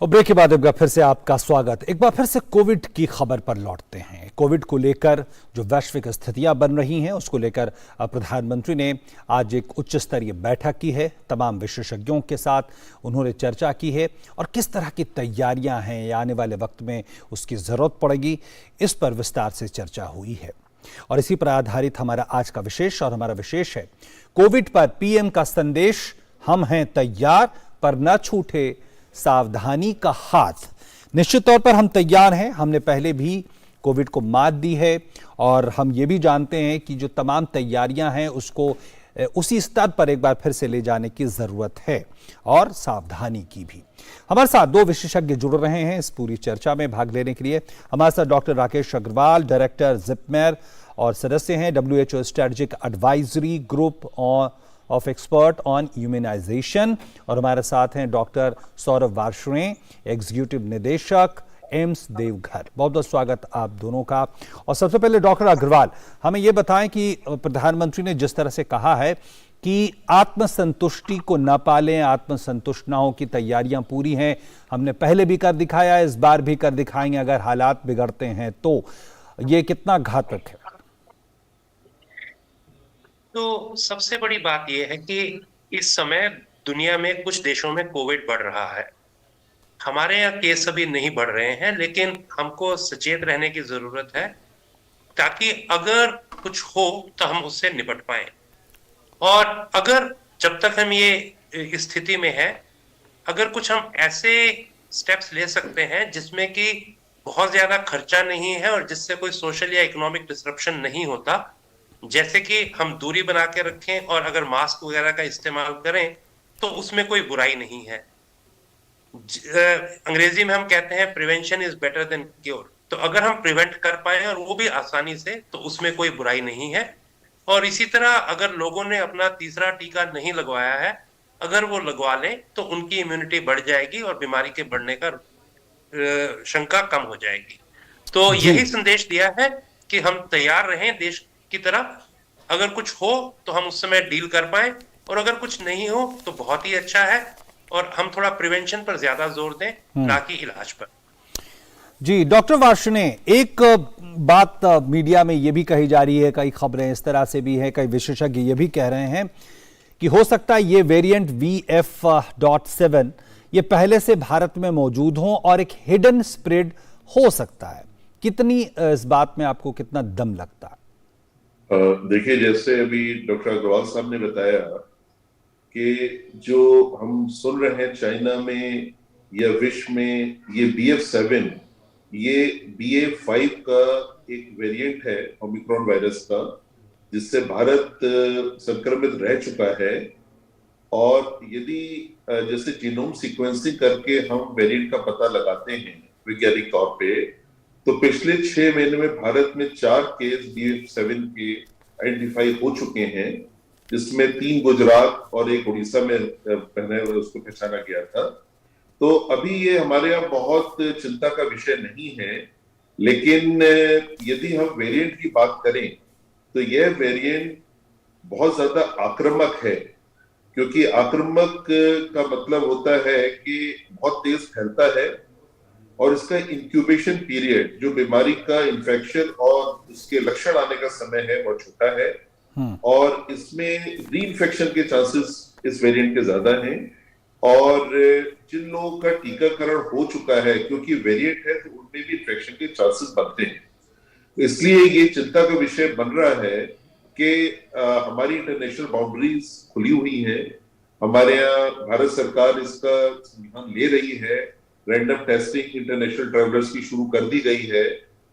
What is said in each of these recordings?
और ब्रेक के बाद एक बार फिर से आपका स्वागत। एक बार फिर से कोविड की खबर पर लौटते हैं। कोविड को लेकर जो वैश्विक स्थितियां बन रही हैं उसको लेकर प्रधानमंत्री ने आज एक उच्च स्तरीय बैठक की है। तमाम विशेषज्ञों के साथ उन्होंने चर्चा की है और किस तरह की तैयारियां हैं या आने वाले वक्त में उसकी ज़रूरत पड़ेगी, इस पर विस्तार से चर्चा हुई है। और इसी पर आधारित हमारा आज का विशेष और हमारा विशेष है कोविड पर पीएम का संदेश, हम हैं तैयार पर न छूटे सावधानी का हाथ। निश्चित तौर पर हम तैयार हैं, हमने पहले भी कोविड को मात दी है और हम ये भी जानते हैं कि जो तमाम तैयारियां हैं उसको उसी स्तर पर एक बार फिर से ले जाने की जरूरत है और सावधानी की भी। हमारे साथ दो विशेषज्ञ जुड़ रहे हैं इस पूरी चर्चा में भाग लेने के लिए। हमारे साथ डॉक्टर राकेश अग्रवाल, डायरेक्टर जिपमेर और सदस्य हैं WHO strategic advisory group of expert on immunization, और हमारे साथ हैं डॉक्टर सौरभ वार्ष्णेय, एग्जीक्यूटिव निदेशक एम्स देवघर। बहुत बहुत स्वागत आप दोनों का। और सबसे पहले डॉक्टर अग्रवाल, हमें यह बताएं कि प्रधानमंत्री ने जिस तरह से कहा है कि आत्मसंतुष्टि को न पालें, आत्मसंतुष्ट ना हो की तैयारियां पूरी हैं, हमने पहले भी कर दिखाया, इस बार भी कर दिखाएंगे अगर हालात बिगड़ते हैं तो, ये कितना घातक है? तो सबसे बड़ी बात यह है कि इस समय दुनिया में कुछ देशों में कोविड बढ़ रहा है। हमारे यहाँ केस अभी नहीं बढ़ रहे हैं, लेकिन हमको सचेत रहने की जरूरत है ताकि अगर कुछ हो तो हम उससे निपट पाए। और अगर जब तक हम ये स्थिति में है, अगर कुछ हम ऐसे स्टेप्स ले सकते हैं जिसमें कि बहुत ज्यादा खर्चा नहीं है और जिससे कोई सोशल या इकोनॉमिक डिसरप्शन नहीं होता, जैसे कि हम दूरी बना के रखें और अगर मास्क वगैरह का इस्तेमाल करें तो उसमें कोई बुराई नहीं है। अंग्रेजी में हम कहते हैं prevention is better than cure. तो अगर हम प्रिवेंट कर पाए और वो भी आसानी से, तो उसमें कोई बुराई नहीं है। और इसी तरह अगर लोगों ने अपना तीसरा टीका नहीं लगवाया है, अगर वो लगवा लें तो उनकी इम्यूनिटी बढ़ जाएगी और बीमारी के बढ़ने का शंका कम हो जाएगी। तो यही संदेश दिया है कि हम तैयार रहें देश की तरफ, अगर कुछ हो तो हम उस समय डील कर पाए, और अगर कुछ नहीं हो तो बहुत ही अच्छा है और हम थोड़ा प्रिवेंशन पर ज्यादा जोर दें ना कि इलाज पर। जी डॉक्टर वार्ष्णेय, एक बात मीडिया में ये भी कही जा रही है, कई खबरें इस तरह से भी हैं, कई विशेषज्ञ ये भी कह रहे हैं कि हो सकता है ये वेरिएंट VF.7 ये पहले से भारत में मौजूद हो और एक हिडन स्प्रेड हो सकता है। कितनी इस बात में आपको कितना दम लगता है? देखिए, जैसे अभी डॉक्टर अग्रवाल साहब ने बताया कि जो हम सुन रहे हैं चाइना में या विश्व में, ये BF.7 ये BA.5 का एक वेरिएंट है ओमिक्रॉन वायरस का, जिससे भारत संक्रमित रह चुका है। और यदि जैसे जीनोम सीक्वेंसिंग करके हम वेरिएंट का पता लगाते हैं वैज्ञानिक तौर पे, तो पिछले 6 महीने में भारत में 4 केस BF.7 के आइडेंटिफाई हो चुके हैं, जिसमें 3 गुजरात और 1 उड़ीसा में उसको पहचाना गया था। तो अभी ये हमारे यहाँ बहुत चिंता का विषय नहीं है, लेकिन यदि हम वेरिएंट की बात करें तो यह वेरिएंट बहुत ज्यादा आक्रामक है, क्योंकि आक्रामक का मतलब होता है कि बहुत तेज फैलता है और इसका इंक्यूबेशन पीरियड, जो बीमारी का इन्फेक्शन और उसके लक्षण आने का समय है, बहुत छोटा है। और इसमें रीइंफेक्शन के चांसेस इस वेरिएंट के ज्यादा हैं। और जिन लोगों का टीकाकरण हो चुका है, क्योंकि वेरिएंट है तो उनमें भी इन्फेक्शन के चांसेस बनते हैं। तो इसलिए ये चिंता का विषय बन रहा है कि हमारी इंटरनेशनल बाउंड्रीज खुली हुई हैं। हमारे यहाँ भारत सरकार इसका ध्यान ले रही है, रैंडम टेस्टिंग इंटरनेशनल ट्रैवलर्स की शुरू कर दी गई है,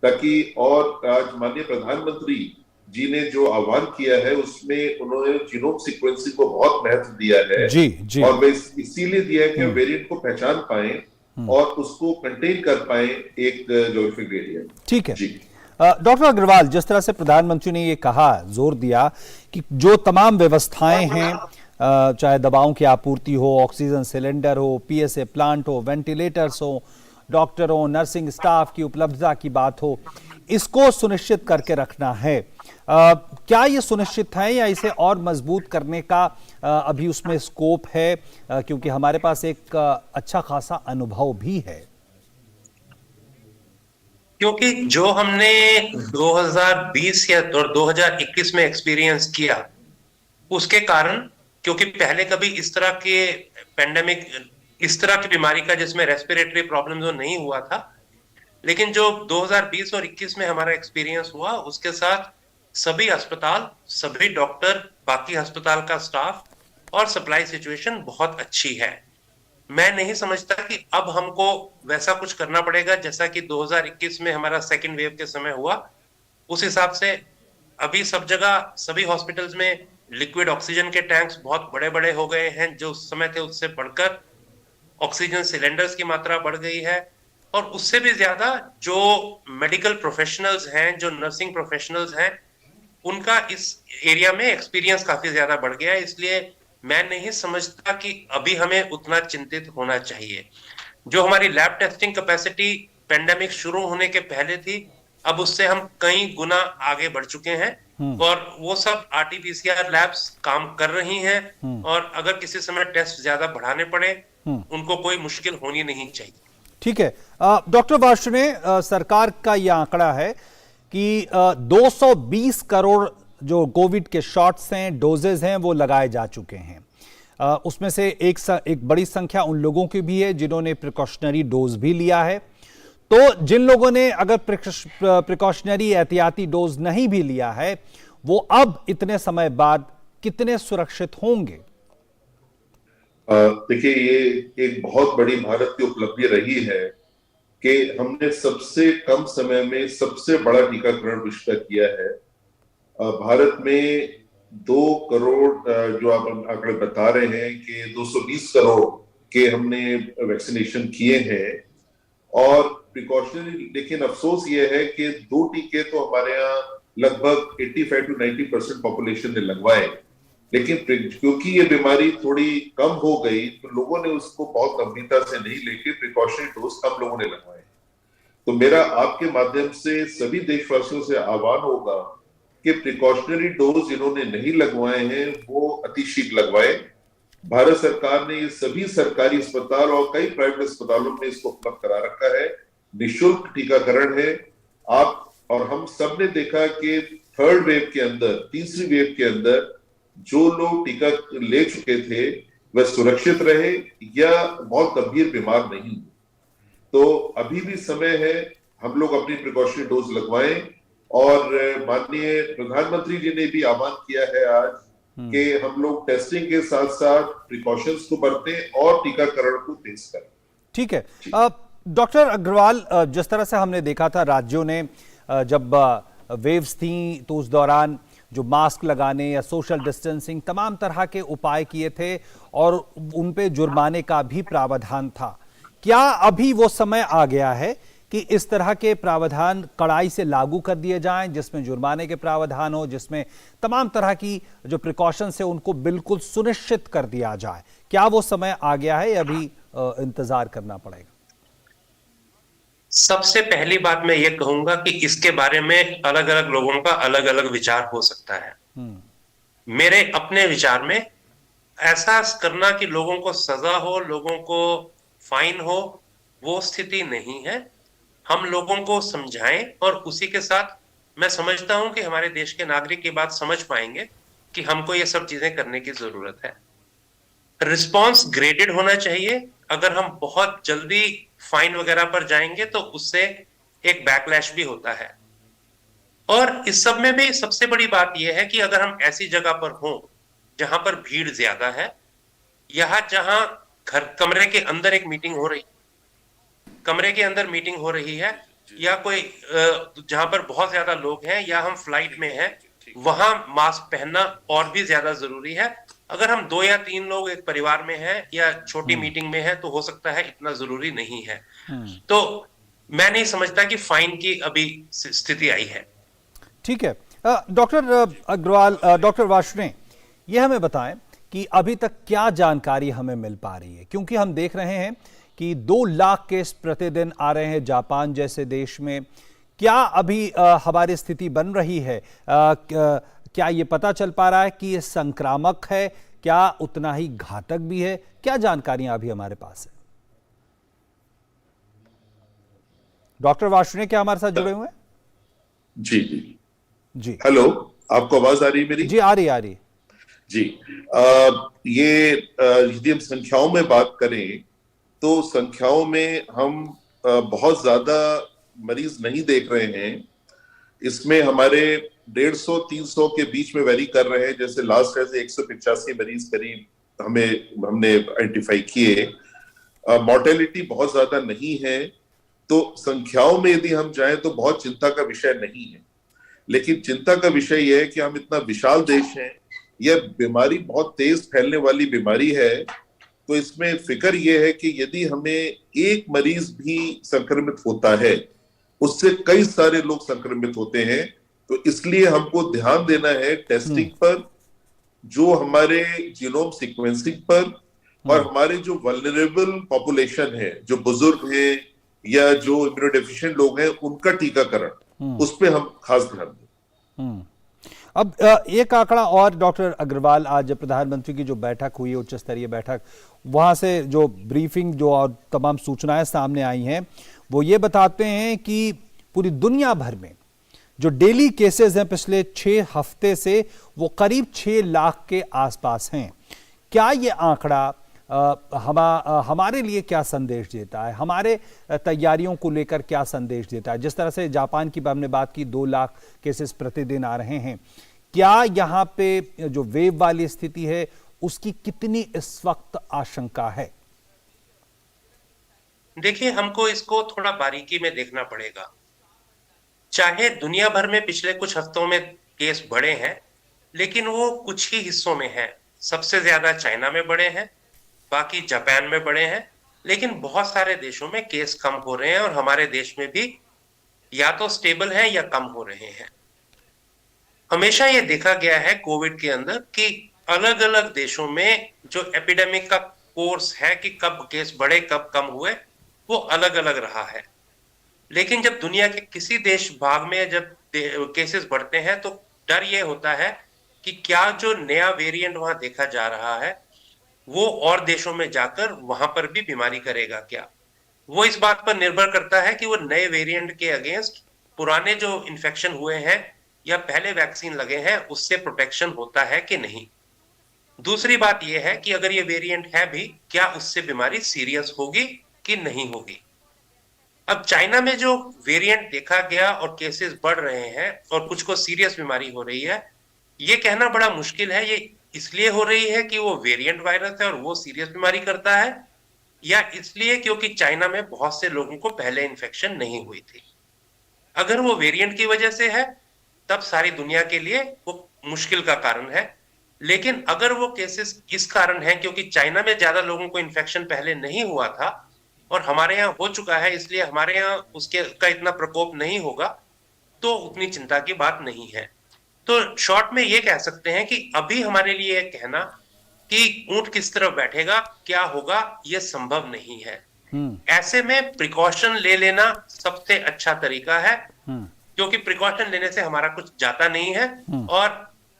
ताकि, और आज माननीय प्रधानमंत्री जी ने जो आह्वान किया है उसमें उन्होंने जीनोम सीक्वेंसिंग को बहुत महत्व दिया है। जी। और वे इसीलिए दिया है कि वेरिएंट को पहचान पाए और उसको कंटेन कर पाए एक ज्योग्राफिक एरिया। ठीक है डॉक्टर अग्रवाल, जिस तरह से प्रधानमंत्री ने ये कहा, जोर दिया कि जो तमाम व्यवस्थाएं हैं, चाहे दवाओं की आपूर्ति हो, ऑक्सीजन सिलेंडर हो, PSA प्लांट हो, वेंटिलेटर्स हो, डॉक्टर हो, नर्सिंग स्टाफ की उपलब्धता की बात हो, इसको सुनिश्चित करके रखना है। क्या ये सुनिश्चित है या इसे और मजबूत करने का अभी उसमें स्कोप है, क्योंकि हमारे पास एक अच्छा खासा अनुभव भी है? क्योंकि जो हमने 2020 या 2021 में एक्सपीरियंस किया, उसके कारण, क्योंकि पहले कभी इस तरह के पेंडेमिक, इस तरह की बीमारी का जिसमें रेस्पिरेटरी प्रॉब्लम जो नहीं हुआ था, लेकिन जो 2020 और 21 में हमारा एक्सपीरियंस हुआ, उसके साथ सभी अस्पताल, सभी डॉक्टर, बाकी अस्पताल का स्टाफ और सप्लाई सिचुएशन बहुत अच्छी है। मैं नहीं समझता कि अब हमको वैसा कुछ करना पड़ेगा जैसा कि 2021 में हमारा सेकेंड वेव के समय हुआ। उस हिसाब से अभी सब जगह, सभी हॉस्पिटल्स में लिक्विड ऑक्सीजन के टैंक्स बहुत बड़े बड़े हो गए हैं। जो उस समय थे उससे बढ़कर ऑक्सीजन सिलेंडर्स की मात्रा बढ़ गई है, और उससे भी ज्यादा जो मेडिकल प्रोफेशनल्स हैं, जो नर्सिंग प्रोफेशनल्स हैं, उनका इस एरिया में एक्सपीरियंस काफी ज्यादा बढ़ गया है। इसलिए मैं नहीं समझता कि अभी हमें उतना चिंतित होना चाहिए। जो हमारी लैब टेस्टिंग कैपेसिटी पेंडेमिक शुरू होने के पहले थी, अब उससे हम कई गुना आगे बढ़ चुके हैं, और वो सब आरटीपीसीआर लैब्स काम कर रही हैं, और अगर किसी समय टेस्ट ज्यादा बढ़ाने पड़े, उनको कोई मुश्किल होनी नहीं चाहिए। ठीक है। डॉक्टर वार्ष्णेय, सरकार का यह आंकड़ा है कि 220 करोड़ जो कोविड के शॉट्स हैं, डोजेज हैं, वो लगाए जा चुके हैं। उसमें से एक बड़ी संख्या उन लोगों की भी है जिन्होंने प्रिकॉशनरी डोज भी लिया है। तो जिन लोगों ने अगर प्रिकॉशनरी एहतियाती डोज नहीं भी लिया है, वो अब इतने समय बाद कितने सुरक्षित होंगे? देखिए, ये एक बहुत बड़ी भारत की उपलब्धि रही है कि हमने सबसे कम समय में सबसे बड़ा टीकाकरण विश्व का किया है। भारत में 2 करोड़ जो आप आंकड़े बता रहे हैं कि 220 करोड़ के हमने वैक्सीनेशन किए हैं, और प्रिकॉशनरी, लेकिन अफसोस ये है कि 2 टीके तो हमारे यहाँ लगभग 85 to 90% पॉपुलेशन ने लगवाए, लेकिन क्योंकि ये बीमारी थोड़ी कम हो गई तो लोगों ने उसको बहुत गंभीरता से नहीं लेके प्रिकॉशनरी डोज कम लोगों ने लगवाए। तो मेरा आपके माध्यम से सभी देशवासियों से आह्वान होगा कि प्रिकॉशनरी डोज जिन्होंने नहीं लगवाए हैं वो अतिशीघ्र लगवाए। भारत सरकार ने ये सभी सरकारी अस्पताल और कई प्राइवेट अस्पतालों में इसको उपलब्ध करा रखा है। निःशुल्क टीकाकरण है। आप और हम सब ने देखा कि थर्ड वेव के अंदर, तीसरी वेव के अंदर जो लोग टीका ले चुके थे वह सुरक्षित रहे या बहुत गंभीर बीमार नहीं। तो अभी भी समय है, हम लोग अपनी प्रिकॉशनरी डोज लगवाएं। और माननीय प्रधानमंत्री जी ने भी आह्वान किया है आज कि हम लोग टेस्टिंग के साथ साथ प्रिकॉशंस को बरतें और टीकाकरण को तेज करें। ठीक है। डॉक्टर अग्रवाल, जिस तरह से हमने देखा था राज्यों ने जब वेव्स थी तो उस दौरान जो मास्क लगाने या सोशल डिस्टेंसिंग तमाम तरह के उपाय किए थे और उन पे जुर्माने का भी प्रावधान था। क्या अभी वो समय आ गया है कि इस तरह के प्रावधान कड़ाई से लागू कर दिए जाएं, जिसमें जुर्माने के प्रावधान हो, जिसमें तमाम तरह की जो प्रिकॉशंस है उनको बिल्कुल सुनिश्चित कर दिया जाए? क्या वो समय आ गया है या अभी इंतजार करना पड़ेगा? सबसे पहली बात मैं ये कहूंगा कि इसके बारे में अलग अलग लोगों का अलग अलग विचार हो सकता है। मेरे अपने विचार में ऐसा करना कि लोगों को सजा हो, लोगों को फाइन हो, वो स्थिति नहीं है। हम लोगों को समझाएं, और उसी के साथ मैं समझता हूं कि हमारे देश के नागरिक ये बात समझ पाएंगे कि हमको ये सब चीजें करने की जरूरत है। रिस्पॉन्स ग्रेडेड होना चाहिए। अगर हम बहुत जल्दी फाइन वगैरह पर जाएंगे तो उससे एक बैकलैश भी होता है। और इस सब में भी सबसे बड़ी बात यह है कि अगर हम ऐसी जगह पर हों जहां पर भीड़ ज्यादा है, जहां कमरे के अंदर एक मीटिंग हो रही, कमरे के अंदर मीटिंग हो रही है, या कोई जहां पर बहुत ज्यादा लोग हैं, या हम फ्लाइट में हैं, वहां मास्क पहनना और भी ज्यादा जरूरी है। अगर हम 2 या 3 लोग एक परिवार में हैं या छोटी मीटिंग में हैं तो हो सकता है इतना जरूरी नहीं है। तो मैं नहीं समझता कि फाइन की अभी स्थिति आई है। ठीक है। डॉक्टर अग्रवाल, डॉक्टर वार्ष्णेय, ये हमें बताएं कि अभी तक क्या जानकारी हमें मिल पा रही है, क्योंकि हम देख रहे हैं कि 2 लाख केस प्रतिदिन आ रहे हैं जापान जैसे देश में। क्या अभी हमारी स्थिति बन रही है? क्या ये पता चल पा रहा है कि ये संक्रामक है? क्या उतना ही घातक भी है? क्या जानकारियां अभी हमारे पास है? डॉक्टर वार्ष्णेय क्या हमारे साथ जुड़े हुए हैं? जी जी जी हेलो, आपको आवाज आ रही है मेरी? जी, आ रही। जी। यदि हम संख्याओं में बात करें तो संख्याओं में हम बहुत ज्यादा मरीज नहीं देख रहे हैं। इसमें हमारे 150-300 के बीच में वेरी कर रहे हैं। जैसे लास्ट ऐसे 185 मरीज करीब हमने आइडेंटिफाई किए। मॉर्टेलिटी बहुत ज्यादा नहीं है, तो संख्याओं में यदि हम जाएं तो बहुत चिंता का विषय नहीं है। लेकिन चिंता का विषय यह है कि हम इतना विशाल देश हैं, यह बीमारी बहुत तेज फैलने वाली बीमारी है। तो इसमें फिक्र यह है कि यदि हमें एक मरीज भी संक्रमित होता है, उससे कई सारे लोग संक्रमित होते हैं। तो इसलिए हमको ध्यान देना है टेस्टिंग पर, जो हमारे जीनोम सीक्वेंसिंग पर, और हमारे जो वल्नरेबल पॉपुलेशन है, जो बुजुर्ग हैं या जो इम्यूनोडेफिशिएंट लोग हैं, उनका टीकाकरण, उस पर हम खास ध्यान दें। अब एक आंकड़ा और डॉक्टर अग्रवाल, आज प्रधानमंत्री की जो बैठक हुई, उच्च स्तरीय बैठक, वहां से जो ब्रीफिंग जो और तमाम सूचनाएं सामने आई हैं, वो ये बताते हैं कि पूरी दुनिया भर में जो डेली केसेस हैं पिछले 6 हफ्ते से वो करीब 6 लाख के आसपास हैं। क्या ये आंकड़ा हमारे लिए क्या संदेश देता है? हमारे तैयारियों को लेकर क्या संदेश देता है? जिस तरह से जापान की हमने बात की, 2 लाख केसेस प्रतिदिन आ रहे हैं, क्या यहाँ पे जो वेव वाली स्थिति है उसकी कितनी इस वक्त आशंका है? देखिए, हमको इसको थोड़ा बारीकी में देखना पड़ेगा। चाहे दुनिया भर में पिछले कुछ हफ्तों में केस बढ़े हैं, लेकिन वो कुछ ही हिस्सों में हैं। सबसे ज्यादा चाइना में बढ़े हैं, बाकी जापान में बढ़े हैं, लेकिन बहुत सारे देशों में केस कम हो रहे हैं और हमारे देश में भी या तो स्टेबल है या कम हो रहे हैं। हमेशा ये देखा गया है कोविड के अंदर कि अलग अलग देशों में जो एपिडेमिक का कोर्स है कि कब केस बढ़े कब कम हुए, वो अलग अलग रहा है। लेकिन जब दुनिया के किसी देश भाग में जब केसेस बढ़ते हैं तो डर ये होता है कि क्या जो नया वेरिएंट वहां देखा जा रहा है वो और देशों में जाकर वहां पर भी बीमारी करेगा क्या। वो इस बात पर निर्भर करता है कि वो नए वेरिएंट के अगेंस्ट पुराने जो इन्फेक्शन हुए हैं या पहले वैक्सीन लगे हैं उससे प्रोटेक्शन होता है कि नहीं। दूसरी बात यह है कि अगर ये वेरिएंट है भी, क्या उससे बीमारी सीरियस होगी कि नहीं होगी। अब चाइना में जो वेरिएंट देखा गया और केसेस बढ़ रहे हैं और कुछ को सीरियस बीमारी हो रही है, ये कहना बड़ा मुश्किल है। ये इसलिए हो रही है कि वो वेरिएंट वायरस है और वो सीरियस बीमारी करता है, या इसलिए क्योंकि चाइना में बहुत से लोगों को पहले इन्फेक्शन नहीं हुई थी। अगर वो वेरिएंट की वजह से है तब सारी दुनिया के लिए वो मुश्किल का कारण है। लेकिन अगर वो केसेस इस कारण है क्योंकि चाइना में ज्यादा लोगों को इन्फेक्शन पहले नहीं हुआ था और हमारे यहाँ हो चुका है, इसलिए हमारे यहाँ उसके का इतना प्रकोप नहीं होगा, तो उतनी चिंता की बात नहीं है। तो शॉर्ट में ये कह सकते हैं कि अभी हमारे लिए कहना कि ऊंट किस तरफ बैठेगा, क्या होगा, ये संभव नहीं है। ऐसे में प्रिकॉशन ले लेना सबसे अच्छा तरीका है, क्योंकि प्रिकॉशन लेने से हमारा कुछ जाता नहीं है और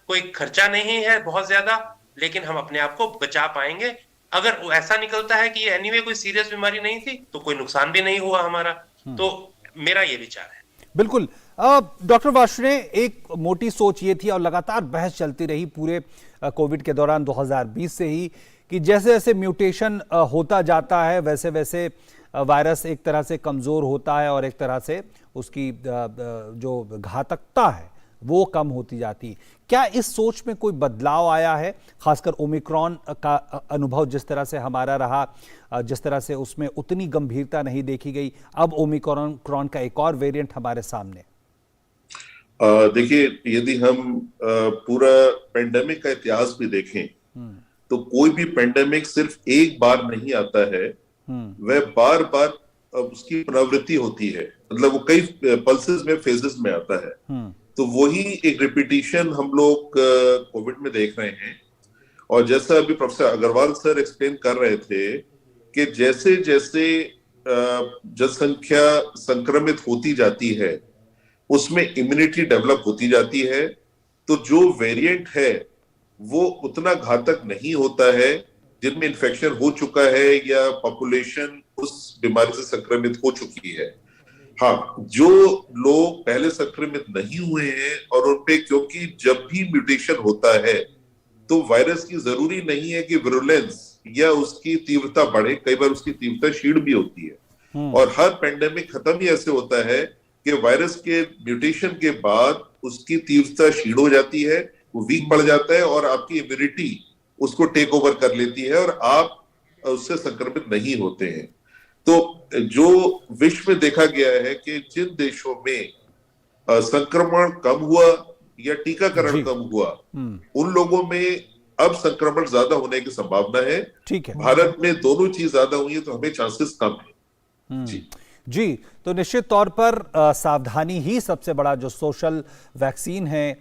कोई खर्चा नहीं है बहुत ज्यादा, लेकिन हम अपने आप को बचा पाएंगे। अगर ऐसा निकलता है कि ये एनीवे कोई सीरियस बीमारी नहीं थी तो कोई नुकसान भी नहीं हुआ हमारा। तो मेरा ये विचार है। बिल्कुल। डॉक्टर वार्ष्णेय, एक मोटी सोच ये थी और लगातार बहस चलती रही पूरे कोविड के दौरान 2020 से ही, कि जैसे जैसे म्यूटेशन होता जाता है वैसे वैसे वायरस एक तरह से कमजोर होता है और एक तरह से उसकी जो घातकता है वो कम होती जाती। क्या इस सोच में कोई बदलाव आया है, खासकर ओमिक्रॉन का अनुभव जिस तरह से हमारा रहा, जिस तरह से उसमें उतनी गंभीरता नहीं देखी गई, अब ओमिक्रॉन का एक और वेरिएंट हमारे सामने? देखिए, यदि हम पूरा पेंडेमिक का इतिहास भी देखें तो कोई भी पेंडेमिक सिर्फ एक बार नहीं आता है, वह बार बार उसकी पुनरावृत्ति होती है। मतलब वो कई पल्सेस में, फेजेस में आता है। तो वही एक रिपीटिशन हम लोग कोविड में देख रहे हैं। और जैसा अभी प्रोफेसर अग्रवाल सर एक्सप्लेन कर रहे थे कि जैसे जैसे जनसंख्या संक्रमित होती जाती है, उसमें इम्यूनिटी डेवलप होती जाती है, तो जो वेरिएंट है वो उतना घातक नहीं होता है जिनमें इन्फेक्शन हो चुका है या पॉपुलेशन उस बीमारी से संक्रमित हो चुकी है। हाँ, जो लोग पहले संक्रमित नहीं हुए हैं और उनपे, क्योंकि जब भी म्यूटेशन होता है तो वायरस की जरूरी नहीं है कि विरुलेंस या उसकी तीव्रता बढ़े, कई बार उसकी तीव्रता क्षीण भी होती है। और हर पेंडेमिक खत्म ही ऐसे होता है कि वायरस के म्यूटेशन के बाद उसकी तीव्रता क्षीण हो जाती है, वो वीक पड़ जाता है और आपकी इम्यूनिटी उसको टेक ओवर कर लेती है और आप उससे संक्रमित नहीं होते हैं। तो जो विश्व में देखा गया है कि जिन देशों में संक्रमण कम हुआ या टीकाकरण कम हुआ, उन लोगों में अब संक्रमण ज्यादा होने की संभावना है। ठीक है, भारत में दोनों चीज ज्यादा हुई है तो हमें चांसेस कम है। जी, तो निश्चित तौर पर सावधानी ही सबसे बड़ा जो सोशल वैक्सीन है,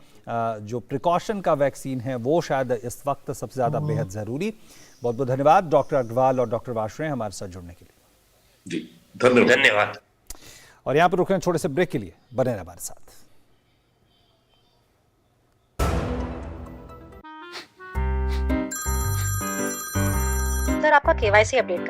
जो प्रिकॉशन का वैक्सीन है, वो शायद इस वक्त सबसे ज्यादा बेहद जरूरी। बहुत बहुत धन्यवाद डॉक्टर अग्रवाल और डॉक्टर वार्ष्णेय हमारे साथ जुड़ने के लिए। जी धन्यवाद। धन्यवाद। और यहाँ पर रुक रहे हैं छोटे से ब्रेक के लिए, बने रहे हमारे साथ। सर, आपका केवाईसी अपडेट